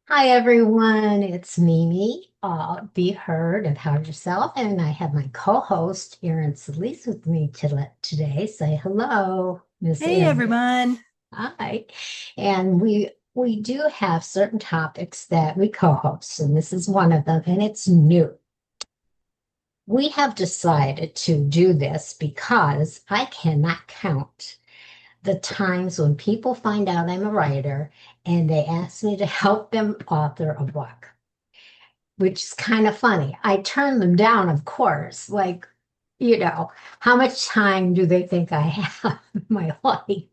Hi everyone, it's Mimi. Be heard, empower yourself, and I have my co-host Erin Celise with me today. Say hello, Miss Hey Erin. everyone. Hi, and we do have certain topics that we co-host, and this is one of them, and it's new. We have decided to do this because I cannot count the times when people find out I'm a writer and they ask me to help them author a book, which is kind of funny. I turn them down, of course. Like, how much time do they think I have in my life?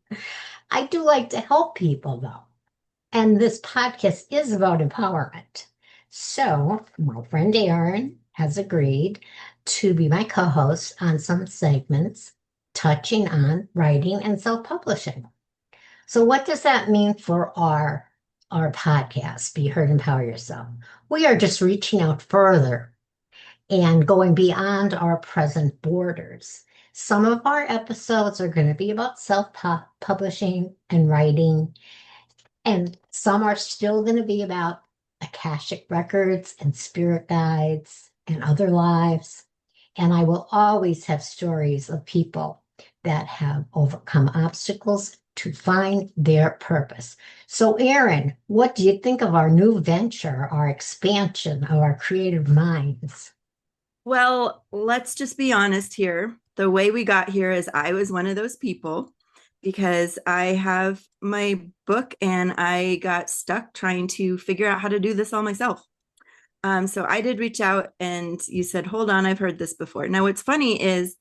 I do like to help people, though. And this podcast is about empowerment. So, my friend Erin has agreed to be my co host on some segments touching on writing and self publishing. So what does that mean for our podcast, Be Heard, Empower Yourself? We are just reaching out further and going beyond our present borders. Some of our episodes are going to be about self-publishing and writing, and some are still going to be about Akashic records and spirit guides and other lives. And I will always have stories of people that have overcome obstacles to find their purpose. So, Erin, what do you think of our new venture, our expansion of our creative minds? Well, let's just be honest here. The way we got here is I was one of those people because I have my book and I got stuck trying to figure out how to do this all myself. So I did reach out and you said, hold on, I've heard this before. Now, what's funny is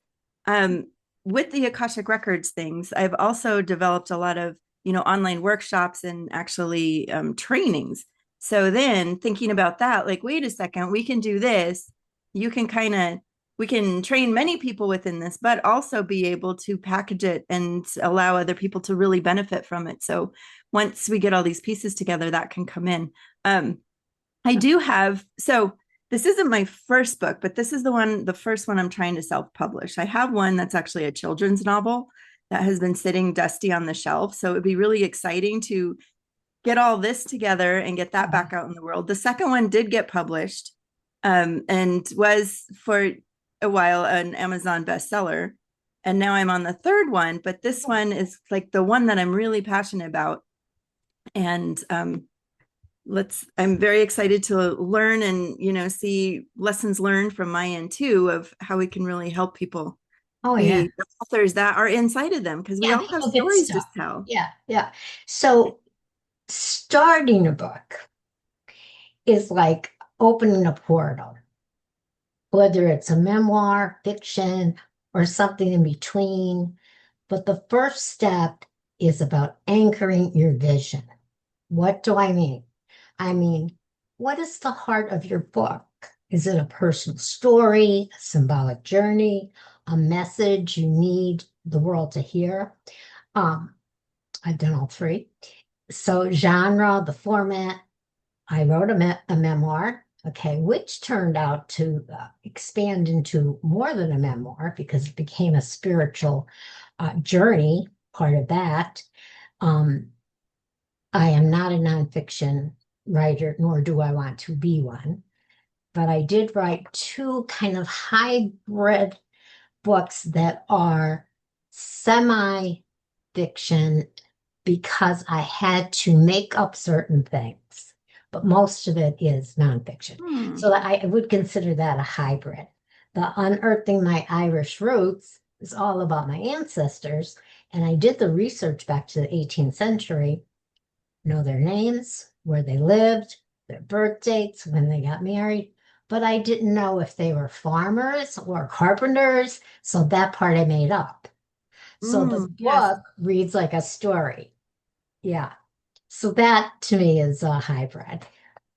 um, with the Akashic Records things, I've also developed a lot of, online workshops and actually trainings. So then thinking about that, like, wait a second, we can do this. You can kind of, we can train many people within this, but also be able to package it and allow other people to really benefit from it. So once we get all these pieces together, that can come in. I do have, so this isn't my first book, but this is the first one I'm trying to self publish. I have one that's actually a children's novel that has been sitting dusty on the shelf. So it would be really exciting to get all this together and get that back out in the world. The second one did get published and was for a while an Amazon bestseller. And now I'm on the third one, but this one is like the one that I'm really passionate about. And I'm very excited to learn and see lessons learned from my end too of how we can really help people Oh, yeah. be the authors that are inside of them because we Yeah, all have people get stories to stuck. tell. Yeah, yeah. So starting a book is like opening a portal, whether it's a memoir, fiction, or something in between. But the first step is about anchoring your vision. What do I mean? I mean, what is the heart of your book? Is it a personal story, a symbolic journey, a message you need the world to hear? Um, I've done all three. So, genre, the format, I wrote a memoir, okay, which turned out to expand into more than a memoir because it became a spiritual journey, part of that. Um, I am not a nonfiction writer, nor do I want to be one, but I did write two kind of hybrid books that are semi fiction because I had to make up certain things, but most of it is nonfiction. Hmm. So I would consider that a hybrid. The Unearthing My Irish Roots is all about my ancestors, and I did the research back to the 18th century, know their names, where they lived, their birth dates, when they got married, but I didn't know if they were farmers or carpenters, so that part I made up. So the Yes. book reads like a story. Yeah. So that to me is a hybrid.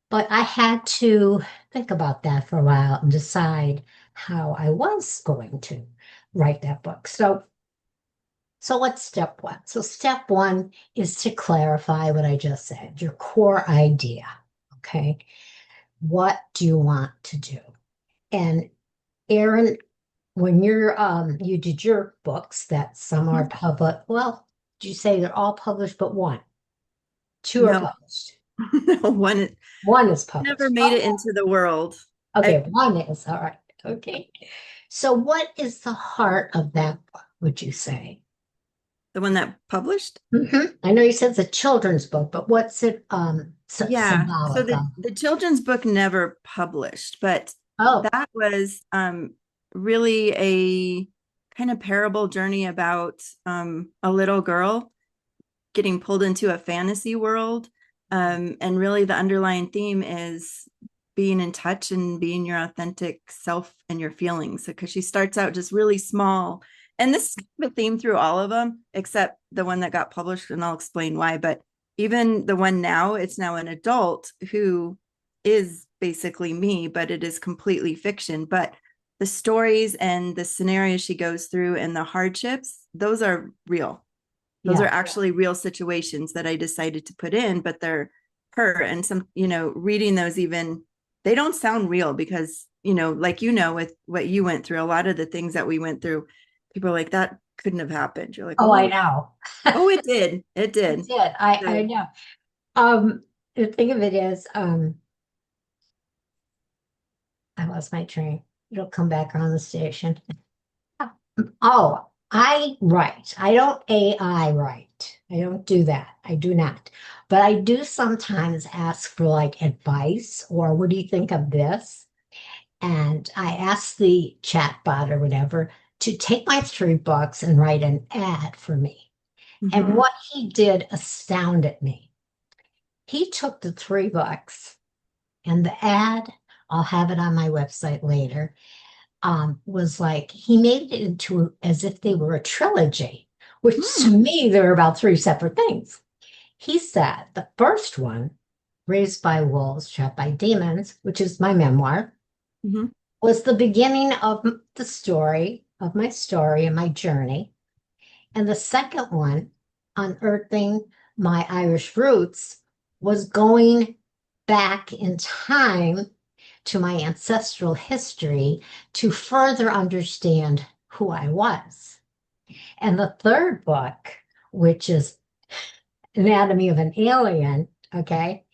But I had to think about that for a while and decide how I was going to write that book. So what's step one? So step one is to clarify what I just said, your core idea. Okay. What do you want to do? And Erin, when you did your books that some are Mhm. public, well, did you say they're all published but one? Two are No, published. No, one One is never published. made it Oh, into the world. I, okay, one is. All right. Okay. So what is the heart of that book, would you say? the one that published? I know you said it's a children's book, but what's it Yeah. So symbolic the of? the children's book never published, but Oh, that was really a kind of parable journey about a little girl getting pulled into a fantasy world. And really the underlying theme is being in touch and being your authentic self and your feelings. Because she starts out just really small. And this is the theme through all of them, except the one that got published, and I'll explain why. But even the one now, it's now an adult who is basically me, but it is completely fiction. But the stories and the scenarios she goes through and the hardships, those are real. Those are yeah. actually real situations that I decided to put in, but they're her. And some, reading those, even they don't sound real because, like, with what you went through, a lot of the things that we went through, people are like, that couldn't have happened. You're like, Oh, I oh, know. oh, it did. It It did. did. I So, know. The thing of it is, I lost my train. It'll come back on the station. Oh, I write. I don't AI write. I don't do that. I do not. But I do sometimes ask for like advice or what do you think of this? And I ask the chat bot or whatever to take my 3 books and write an ad for me. And mhm. what he did astounded me. He took the 3 books and the ad, I'll have it on my website later, was like he made it into as if they were a trilogy, which to Hmm. me, they were about 3 separate things. He said the first one, Raised by Wolves, Trapped by Demons, which is my memoir, Mhm. was the beginning of the story, of my story and my journey. And the second one, Unearthing My Irish Roots, was going back in time to my ancestral history to further understand who I was. And the third book, which is Anatomy of an Alien, okay,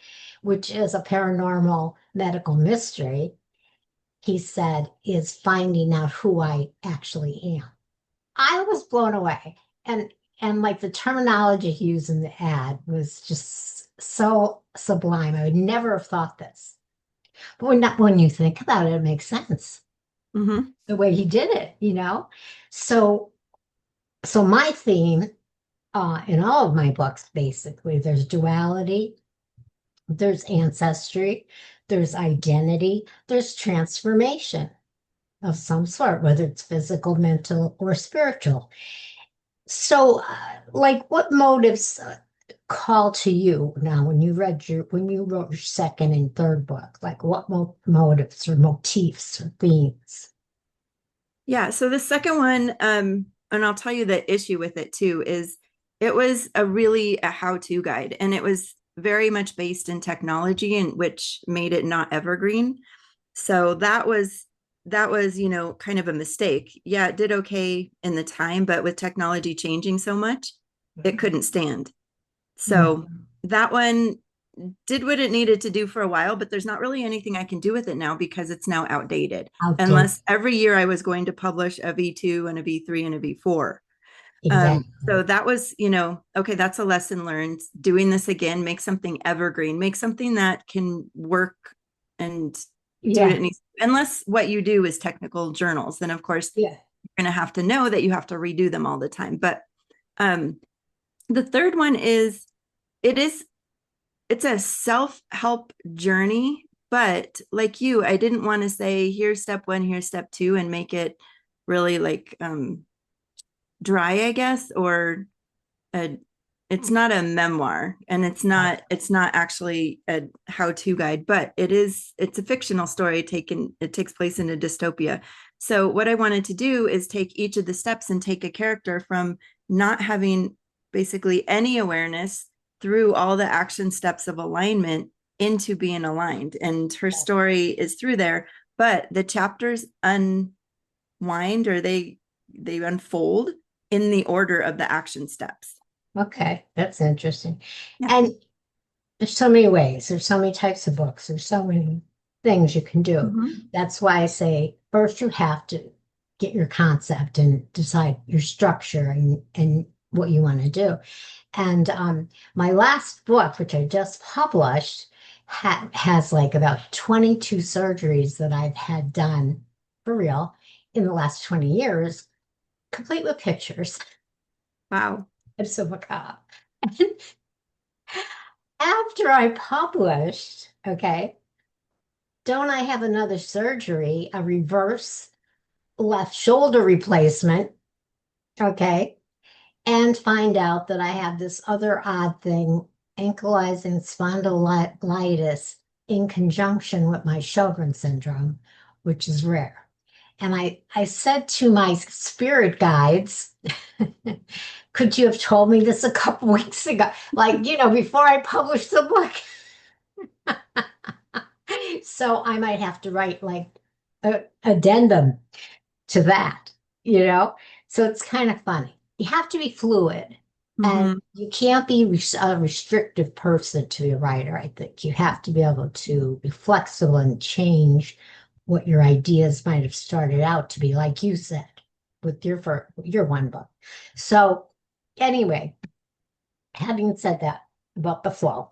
which is a paranormal medical mystery, he said, is finding out who I actually am. I was blown away. And like the terminology he used in the ad was just so sublime. I would never have thought this. But when you think about it, it makes sense Mhm. the way he did it, So so my theme in all of my books, basically, there's duality, there's ancestry, there's identity, there's transformation of some sort, whether it's physical, mental, or spiritual. So, like, what motives call to you now when you wrote your second and third book? Like, what motives or motifs or themes? Yeah. So the second one, and I'll tell you the issue with it too, is it was a how-to guide, and it was very much based in technology, and which made it not evergreen. So that was kind of a mistake. Yeah, it did okay in the time, but with technology changing so much, it couldn't stand. So Mhm. that one did what it needed to do for a while, but there's not really anything I can do with it now because it's now outdated. Outdated. Unless every year I was going to publish a V2 and a V3 and a V4. So Exactly. that was, okay, that's a lesson learned. Doing this again, make something evergreen, make something that can work and do what Yeah. it needs. Unless what you do is technical journals, then of course Yeah. you're going to have to know that you have to redo them all the time. But um, the third one is it is it's a self-help journey, but like you, I didn't want to say here's step one, here's step two, and make it really like dry, I guess, or a, it's not a memoir, and it's not actually a how-to guide, but it's a fictional story it takes place in a dystopia. So what I wanted to do is take each of the steps and take a character from not having basically any awareness through all the action steps of alignment into being aligned, and her story is through there, but the chapters unwind, or they unfold in the order of the action steps. Okay. That's interesting. Yeah. And there's so many ways, there's so many types of books, there's so many things you can do. Mhm. That's why I say first you have to get your concept and decide your structure and what you want to do. And my last book, which I just published, has like about 22 surgeries that I've had done for real in the last 20 years, complete with pictures. Wow. It's so macabre. After I published, okay, don't I have another surgery, a reverse left shoulder replacement, okay, and find out that I have this other odd thing, ankylosing spondylitis in conjunction with my Sjogren's syndrome, which is rare. And I said to my spirit guides, could you have told me this a couple weeks ago? Like, before I published the book. So I might have to write like a addendum to that, you know? So it's kind of funny. You have to be fluid and Hmm. you can't be a restrictive person to be a writer. I think you have to be able to be flexible and change what your ideas might have started out to be, like you said, with your one book. So anyway, having said that about the flow,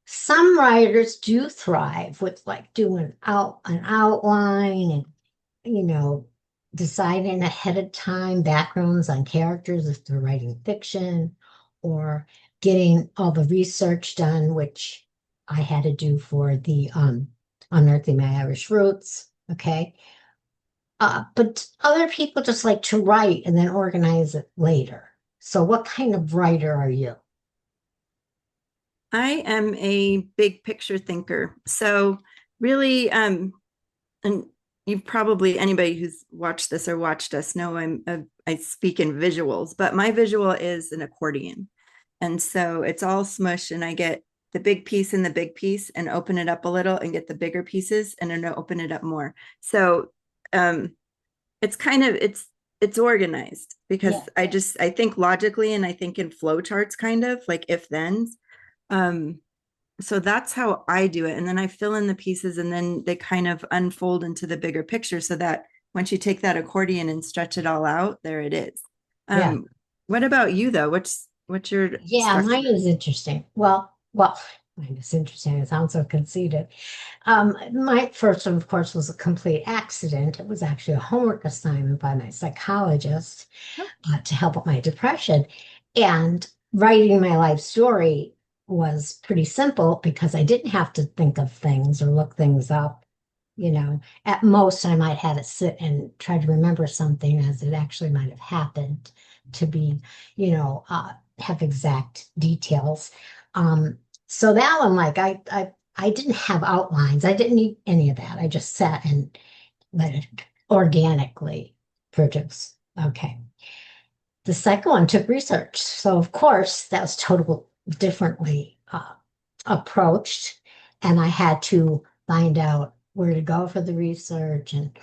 some writers do thrive with like doing out an outline and deciding ahead of time backgrounds on characters if they're writing fiction or getting all the research done, which I had to do for the Unearthing My Irish Roots. Okay. But other people just like to write and then organize it later. So, what kind of writer are you? I am a big picture thinker. So really, and you've probably anybody who's watched this or watched us know I speak in visuals, but my visual is an accordion. And so it's all smush and I get the big piece and the big piece and open it up a little and get the bigger pieces and then open it up more. So um it's kind of it's organized because Yeah, I think logically and I think in flow charts kind of like if thens. Um so that's how I do it. And then I fill in the pieces and then they kind of unfold into the bigger picture so that once you take that accordion and stretch it all out, there it is. yeah. What about you though? What's your Yeah, mine structure? is interesting. Well, mine is interesting. It sounds so conceited. My first one, of course, was a complete accident. It was actually a homework assignment by my psychologist to help with my depression. And writing my life story was pretty simple because I didn't have to think of things or look things up. At most, I might have to sit and try to remember something as it actually might have happened to be, have exact details. So that one, like, I didn't have outlines. I didn't need any of that. I just sat and let it organically produce. Okay. The second one took research. So, of course, that was totally differently approached. And I had to find out where to go for the research and,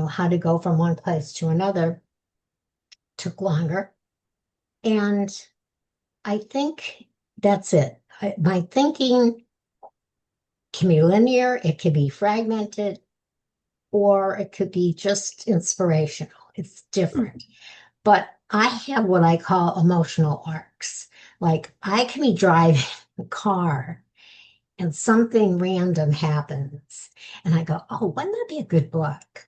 how to go from one place to another. Took longer. And I think that's it. My thinking can be linear, it could be fragmented, or it could be just inspirational. It's different. But I have what I call emotional arcs. Like I can be driving a car and something random happens, and I go, "Oh, wouldn't that be a good book?"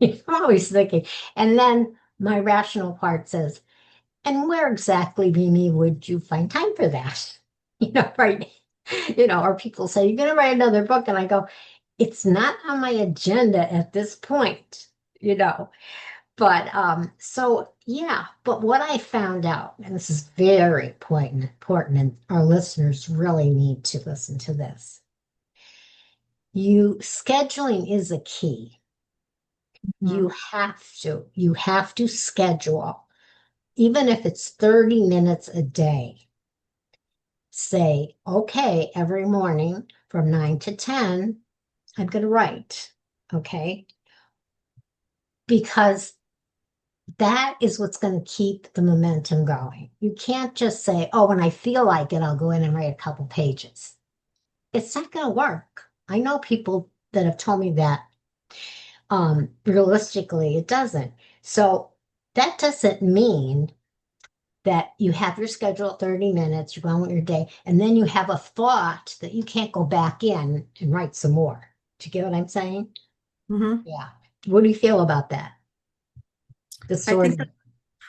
I'm always thinking, and then my rational part says, "And where exactly, Mimi, would you find time for that?" Right? Or people say, "You're going to write another book," and I go, "It's not on my agenda at this point." You know, so yeah, but what I found out, and this is very important, and our listeners really need to listen to this. Scheduling is a key. Mhm. You have to schedule, even if it's 30 minutes a day. Say, okay, every morning from 9 to 10, I'm going to write. Okay. Because That is what's going to keep the momentum going. You can't just say, oh, when I feel like it, I'll go in and write a couple pages. It's not going to work. I know people that have told me that realistically, it doesn't. So that doesn't mean that you have your schedule at 30 minutes, you're going with your day, and then you have a thought that you can't go back in and write some more. Do you get what I'm saying? Mhm. Yeah. What do you feel about that? The I sort think of, that's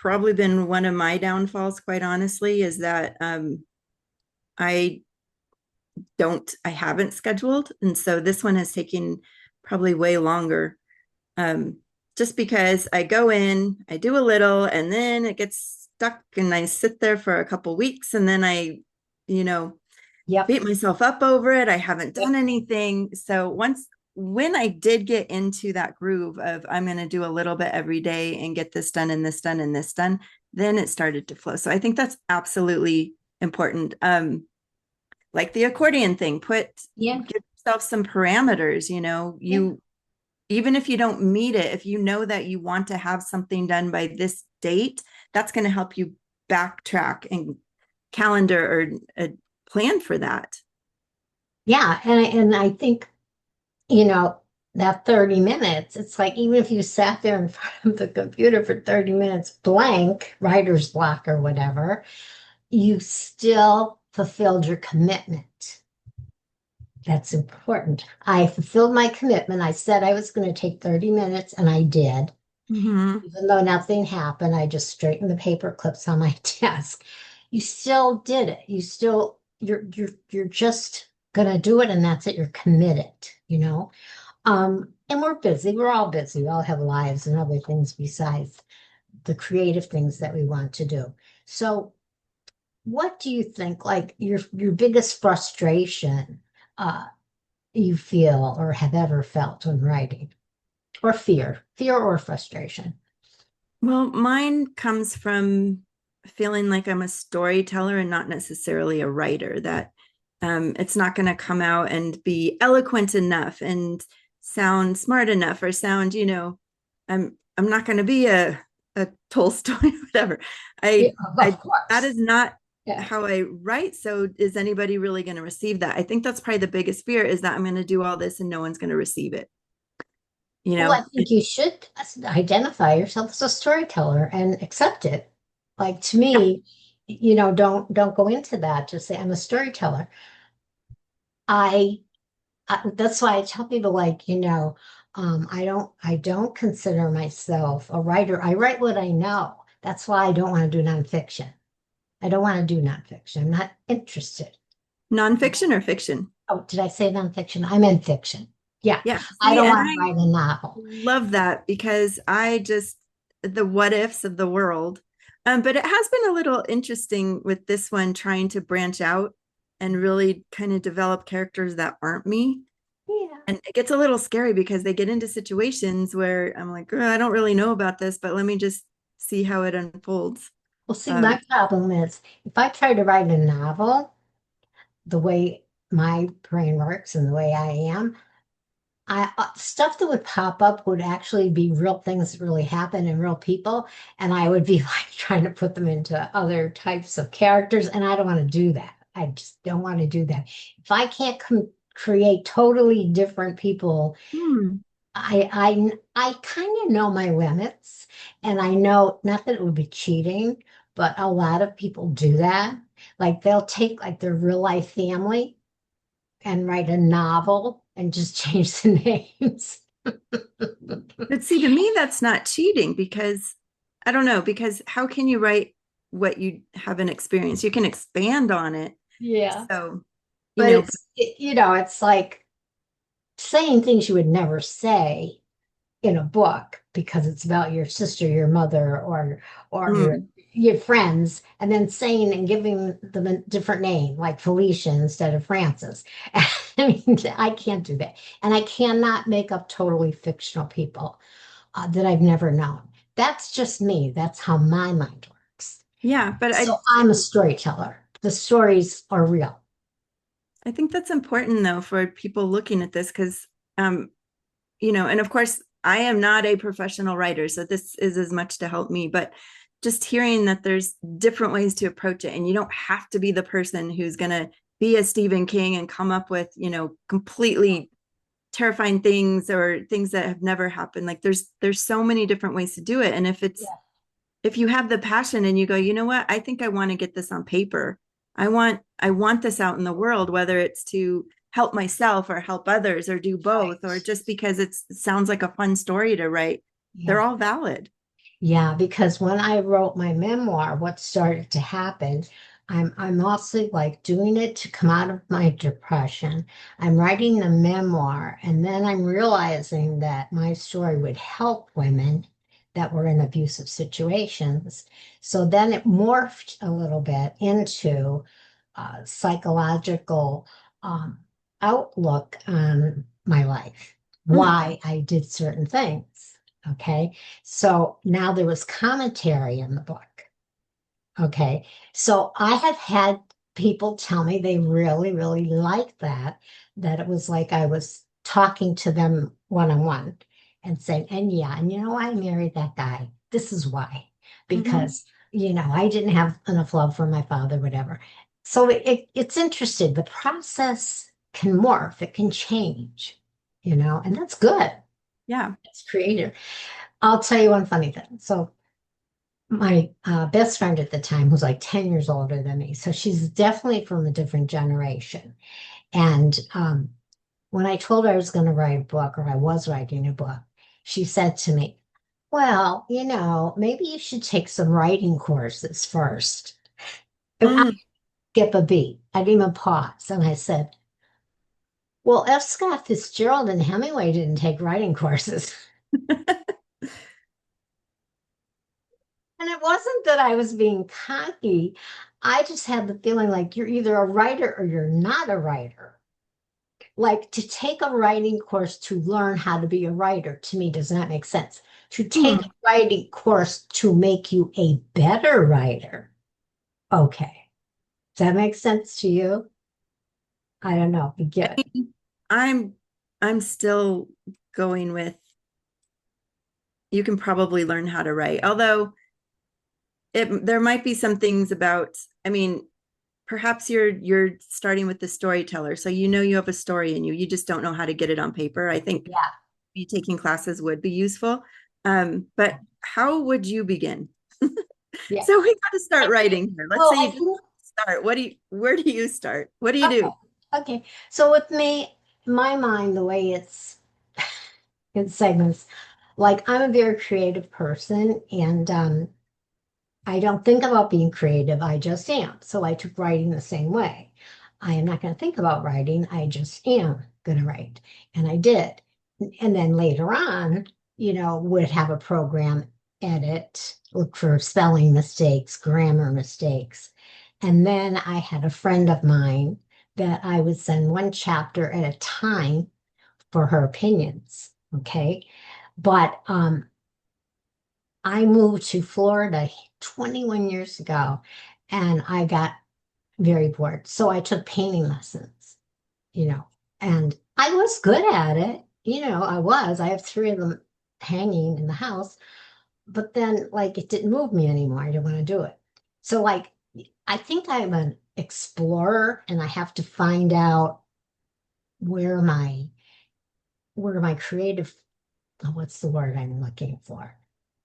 probably been one of my downfalls, quite honestly, is that I I haven't scheduled. And so this one has taken probably way longer. Um, just because I go in, I do a little, and then it gets stuck, and I sit there for a couple weeks, and then you know, yep, beat myself up over it. I haven't yep, done anything. So when I did get into that groove of I'm going to do a little bit every day and get this done and this done and this done, then it started to flow. So I think that's absolutely important. Like the accordion thing, yeah, give yourself some parameters, you know, yeah. you even if you don't meet it, if you know that you want to have something done by this date, that's going to help you backtrack and calendar or plan for that. Yeah, and I think, you know, that 30 minutes, it's like even if you sat there in front of the computer for 30 minutes blank, writer's block or whatever, you still fulfilled your commitment. That's important. I fulfilled my commitment. I said I was going to take 30 minutes and I did. Mm-hmm. Even though nothing happened, I just straightened the paper clips on my desk. You still did it. You're just gonna do it and that's it. You're committed, you know? And we're busy. We're all busy. We all have lives and other things besides the creative things that we want to do. So what do you think, like your biggest frustration uh you feel or have ever felt when writing? Or fear or frustration? Well, mine comes from feeling like I'm a storyteller and not necessarily a writer, that it's not going to come out and be eloquent enough and sound smart enough or sound, I'm not going to be a Tolstoy or whatever. Yeah, I of that course. is not Yeah. how I write. So is anybody really going to receive that? I think that's probably the biggest fear, is that I'm going to do all this and no one's going to receive it. You Well, I know, think you should identify yourself as a storyteller and accept it. Like to yeah. me, don't go into that. Just say I'm a storyteller. I, that's why I tell people like, I don't consider myself a writer. I write what I know. That's why I don't want to do nonfiction. I don't want to do nonfiction. I'm not interested. Nonfiction or fiction? Oh, did I say nonfiction? I meant fiction. Yeah, Yeah. I See, don't and want to I write a novel. love that because the what ifs of the world. But it has been a little interesting with this one, trying to branch out and really kind of develop characters that aren't me. Yeah. And it gets a little scary because they get into situations where I'm like, "Oh, I don't really know about this, but let me just see how it unfolds." Well, see, Um, my problem is if I try to write a novel the way my brain works and the way I am, stuff that would pop up would actually be real things that really happen and real people, and I would be like trying to put them into other types of characters, and I don't want to do that. I just don't want to do that. If I can't create totally different people, hmm. I kind of know my limits, and I know not that it would be cheating, but a lot of people do that. Like they'll take like their real life family and write a novel and just change the names. But see, to me, that's not cheating because I don't know, because how can you write what you haven't experienced? You can expand on it. Yeah. So, you But know, it's like saying things you would never say in a book because it's about your sister, your mother, or mm, your friends, and then saying and giving them a different name, like Felicia instead of Francis. I mean, I can't do that, and I cannot make up totally fictional people that I've never known. That's just me. That's how my mind works. yeah, but So I'm a storyteller. The stories are real. I think that's important though for people looking at this because, and of course, I am not a professional writer, so this is as much to help me, but just hearing that there's different ways to approach it, and you don't have to be the person who's going to be a Stephen King and come up with, completely terrifying things or things that have never happened. Like there's so many different ways to do it. And Yeah. if you have the passion and you go, you know what, I think I want to get this on paper. I want this out in the world, whether it's to help myself or help others or do both, or Right. just because it sounds like a fun story to write. They're Yeah. all valid. Yeah, because when I wrote my memoir, what started to happen, I'm also like doing it to come out of my depression. I'm writing the memoir, and then I'm realizing that my story would help women that were in abusive situations. So then it morphed a little bit into psychological um, outlook on my life, Mm. why I did certain things. Okay. So now there was commentary in the book. Okay. So I have had people tell me they really, really liked that it was like I was talking to them one on one and saying, and yeah, and you know, I married that guy. This is why, Mm-hmm. because, I didn't have enough love for my father, whatever. So it's interesting. The process can morph, it can change, and that's good. Yeah. It's creative. I'll tell you one funny thing. So my best friend at the time was like 10 years older than me. So she's definitely from a different generation. And when I told her I was going to write a book or I was writing a book, she said to me, well, maybe you should take some writing courses first. And I Mm. skip a beat. I didn't even pause. And I said, well, F. Scott Fitzgerald and Hemingway didn't take writing courses. And it wasn't that I was being cocky. I just had the feeling like you're either a writer or you're not a writer. Like to take a writing course to learn how to be a writer to me does not make sense. To take a Mm. writing course to make you a better writer. Okay. Does that make sense to you? I don't know. You get it. I'm I'm still going with you can probably learn how to write. Although there might be some things about, I mean, perhaps you're starting with the storyteller, so you have a story in you. You just don't know how to get it on paper. I think Yeah. be taking classes would be useful. But how would you begin? Yeah. So we got to I start think, writing here. Let's well, say I you just think, start. Where do you start? What do you okay. do? Okay. So with me, my mind, the way it's in segments, like I'm a very creative person and I don't think about being creative. I just am. So I took writing the same way. I am not going to think about writing. I just am going to write. And I did. And then later on, would have a program edit, look for spelling mistakes, grammar mistakes. And then I had a friend of mine that I would send one chapter at a time for her opinions. Okay. But I moved to Florida 21 years ago and I got very bored. So I took painting lessons, you know, and I was good at it. I was. I have three of them hanging in the house, but then like it didn't move me anymore. I didn't want to do it. So like I think I'm an explorer and I have to find out where my creative what's the word I'm looking for?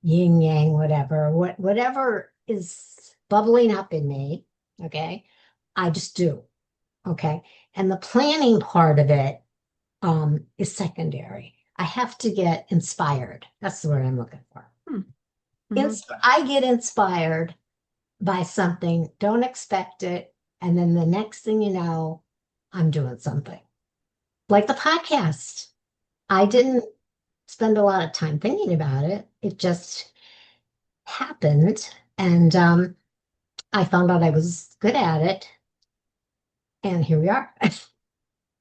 Yin yang, whatever, whatever is bubbling up in me, okay, I just do. Okay. And the planning part of it is secondary. I have to get inspired. That's the word I'm looking for. Hmm. Mm-hmm. I get inspired by something, don't expect it, and then the next thing you know, I'm doing something. Like the podcast. I didn't spend a lot of time thinking about it. It just happened. And I found out I was good at it. And here we are,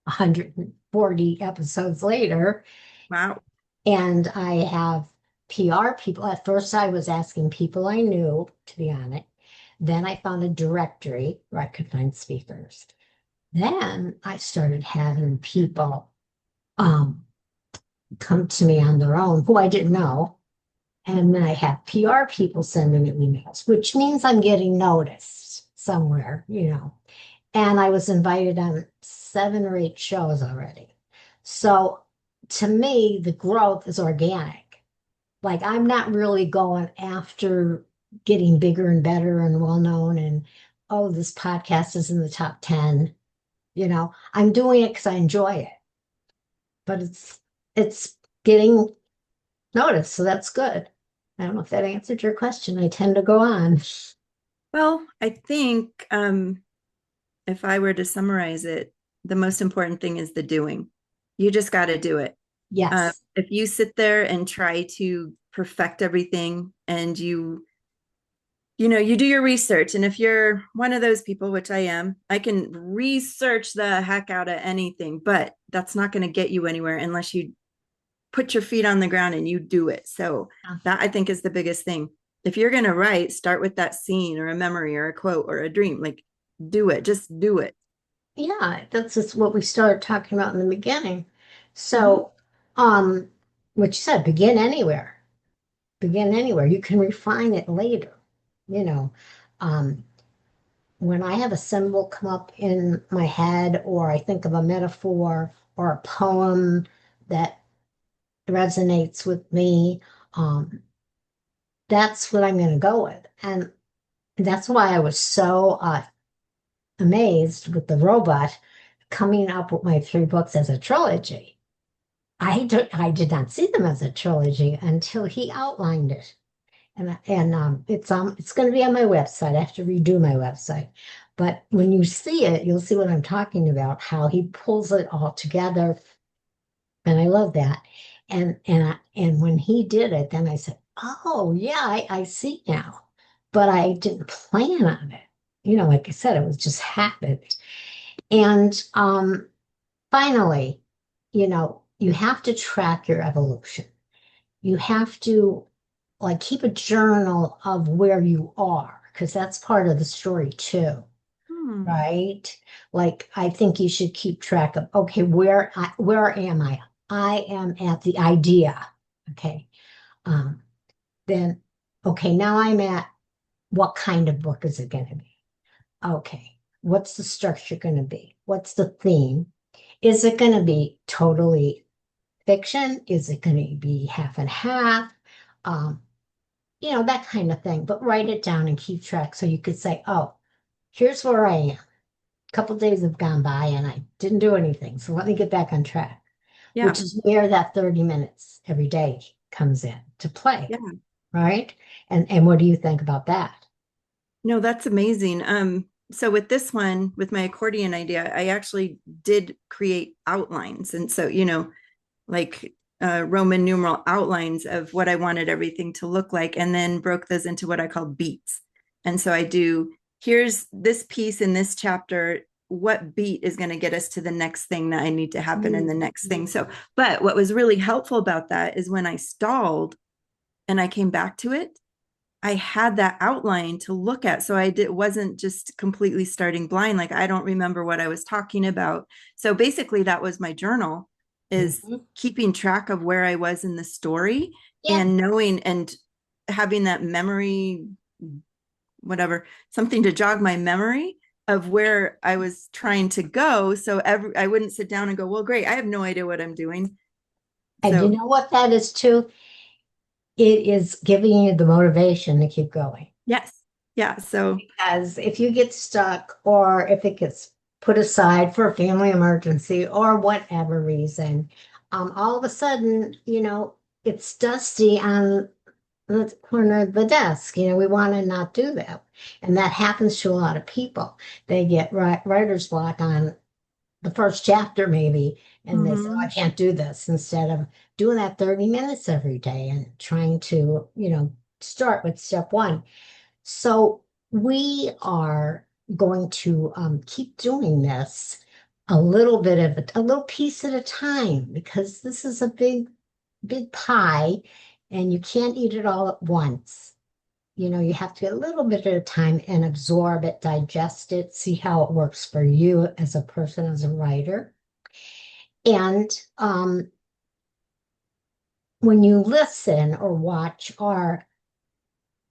140 episodes later. Wow. And I have PR people. At first, I was asking people I knew to be on it. Then I found a directory where I could find speakers. Then I started having people um, come to me on their own, who I didn't know. And then I have PR people sending me emails, which means I'm getting noticed somewhere, And I was invited on 7 or 8 shows already. So to me, the growth is organic. Like I'm not really going after getting bigger and better and well known and, oh, this podcast is in the top 10. I'm doing it because I enjoy it, but it's getting noticed, so that's good. I don't know if that answered your question. I tend to go on. Well, I think if I were to summarize it, the most important thing is the doing. You just got to do it. Yes. If you sit there and try to perfect everything and you do your research, and if you're one of those people, which I am, I can research the heck out of anything, but that's not going to get you anywhere unless you put your feet on the ground and you do it. So that I think is the biggest thing. If you're going to write, start with that scene or a memory or a quote or a dream. Like, do it, just do it. Yeah, that's just what we started talking about in the beginning. Mm-hmm. So, um, what you said, begin anywhere. Begin anywhere. You can refine it later. You know, um, when I have a symbol come up in my head, or I think of a metaphor or a poem that resonates with me, that's what I'm going to go with. And that's why I was so amazed with the robot coming up with my 3 books as a trilogy. I did not see them as a trilogy until he outlined it. And it's going to be on my website. I have to redo my website. But when you see it, you'll see what I'm talking about, how he pulls it all together. And I love that. And when he did it, then I said, "Oh yeah, I see now." But I didn't plan on it. Like I said, it was just happened. And finally, you have to track your evolution. You have to like keep a journal of where you are, because that's part of the story too, Hmm. right? Like I think you should keep track of, okay, where am I? I am at the idea. Okay. Um, then okay, now I'm at what kind of book is it going to be? Okay. What's the structure going to be? What's the theme? Is it going to be totally fiction? Is it going to be half and half? Um, that kind of thing. But write it down and keep track so you could say, oh, here's where I am. A couple days have gone by and I didn't do anything. So let me get back on track, which Yeah. is where that 30 minutes every day comes in to play, Yeah. right? And what do you think about that? No, that's amazing. So with this one, with my accordion idea, I actually did create outlines. And so, like Roman numeral outlines of what I wanted everything to look like, and then broke those into what I call beats. And so I do, here's this piece in this chapter. What beat is going to get us to the next thing that I need to happen in the next thing? So, but what was really helpful about that is when I stalled and I came back to it, I had that outline to look at. So wasn't just completely starting blind. Like I don't remember what I was talking about. So basically that was my journal, is Mhm. keeping track of where I was in the story Yeah, and knowing and having that memory, whatever, something to jog my memory of where I was trying to go. So I wouldn't sit down and go, well, great, I have no idea what I'm doing. and you So know what that is too? It is giving you the motivation to keep going. yes. Yeah. So Because if you get stuck or if it gets put aside for a family emergency or whatever reason, all of a sudden, it's dusty on the corner of the desk. We want to not do that. And that happens to a lot of people. They get writer's block on the first chapter, maybe, and they say, oh, I mhm. can't do this, instead of doing that 30 minutes every day and trying to, start with step one. So we are going to keep doing this a little bit of a little piece at a time, because this is a big pie and you can't eat it all at once. You have to get a little bit at a time and absorb it, digest it, see how it works for you as a person, as a writer. And when you listen or watch our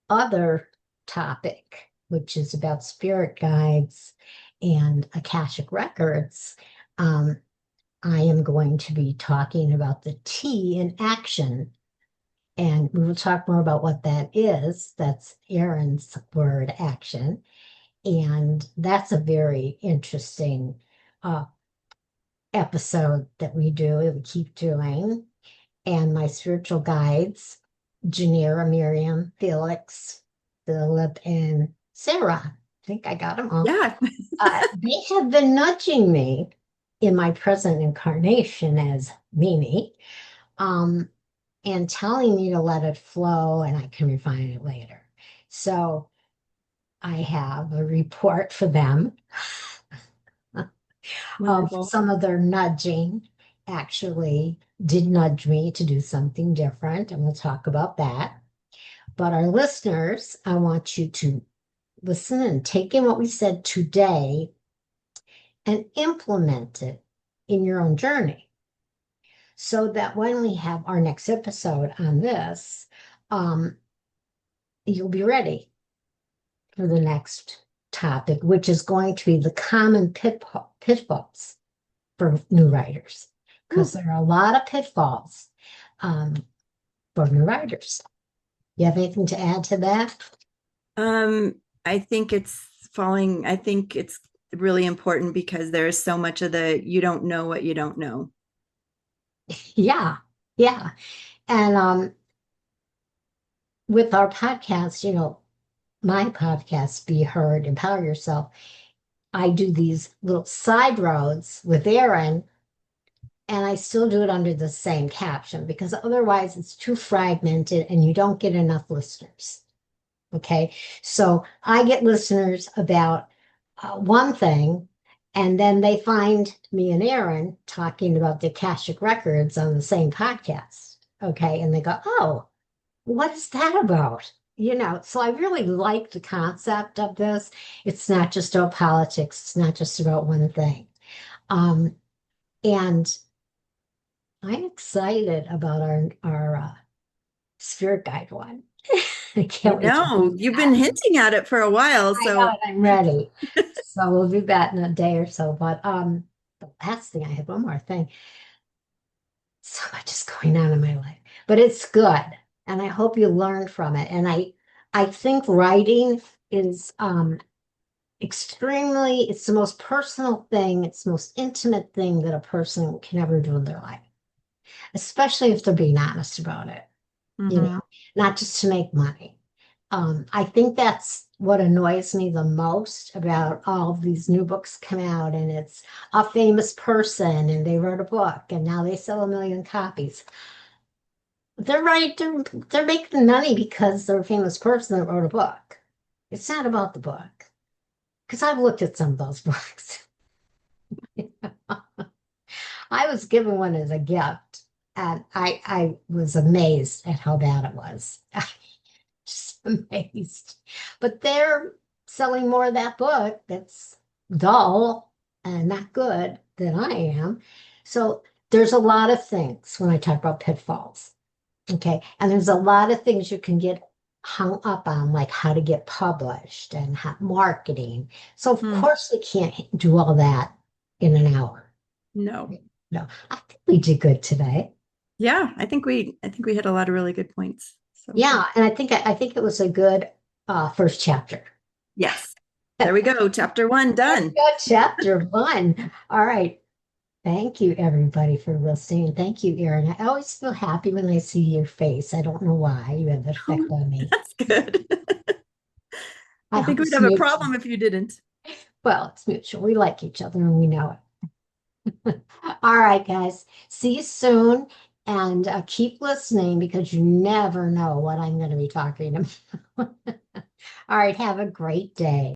other topic, which is about spirit guides and Akashic records, um, I am going to be talking about the T in action. And we will talk more about what that is. That's Erin's word, action. And that's a very interesting uh, episode that we do, we keep doing. And my spiritual guides, Janira, Miriam, Felix, Philip, and Sarah. I think I got them all. Yeah. They have been nudging me in my present incarnation as Mimi, um, and telling me to let it flow and I can refine it later. So I have a report for them of Wonderful. some of their nudging actually did nudge me to do something different, and we'll talk about that. But our listeners, I want you to listen and take in what we said today and implement it in your own journey so that when we have our next episode on this, um, you'll be ready for the next topic, which is going to be the common pitfalls for new writers, because there are a lot of pitfalls um, for new writers. You have anything to add to that? I think I think it's really important because there's so much of the you don't know what you don't know. Yeah, yeah. And with our podcast, my podcast, Be Heard, Empower Yourself, I do these little side roads with Erin, and I still do it under the same caption because otherwise it's too fragmented and you don't get enough listeners. Okay. So I get listeners about one thing, and then they find me and Erin talking about the Akashic records on the same podcast. Okay. And they go, oh, what is that about? So I really like the concept of this. It's not just about politics, it's not just about one thing. Um, and I'm excited about our spirit guide one. I I can't wait to do know you've that. been hinting at it for a while, I so got it. I'm ready. So we'll do that in a day or so. But the last thing I had one more thing. So much is going on in my life, but it's good, and I hope you learn from it. And I think writing is extremely. It's the most personal thing. It's the most intimate thing that a person can ever do in their life, especially if they're being honest about it. Mhm. Not just to make money. I think that's what annoys me the most about all of these new books come out, and it's a famous person and they wrote a book and now they sell 1 million copies. They're right, they're making money because they're a famous person that wrote a book. It's not about the book. Because I've looked at some of those books. I was given one as a gift, and I was amazed at how bad it was. Just amazed. But they're selling more of that book that's dull and not good than I am. So there's a lot of things when I talk about pitfalls. Okay. And there's a lot of things you can get hung up on, like how to get published and how, marketing. So of Hmm. course we can't do all that in an hour. No. No, I think we did good today. Yeah, I think we hit a lot of really good points. So Yeah, and I think it was a good first chapter. yes. There we go. Chapter 1 There we done. go, chapter one. All right. Thank you, everybody, for listening. Thank you, Erin. I always feel happy when I see your face. I don't know why. You have that effect Oh, on me. that's good. I I think hope we'd it's have a mutual. problem if you didn't. Well, it's mutual. We like each other and we know it. All right, guys. See you soon. And keep listening because you never know what I'm going to be talking about. All right. Have a great day.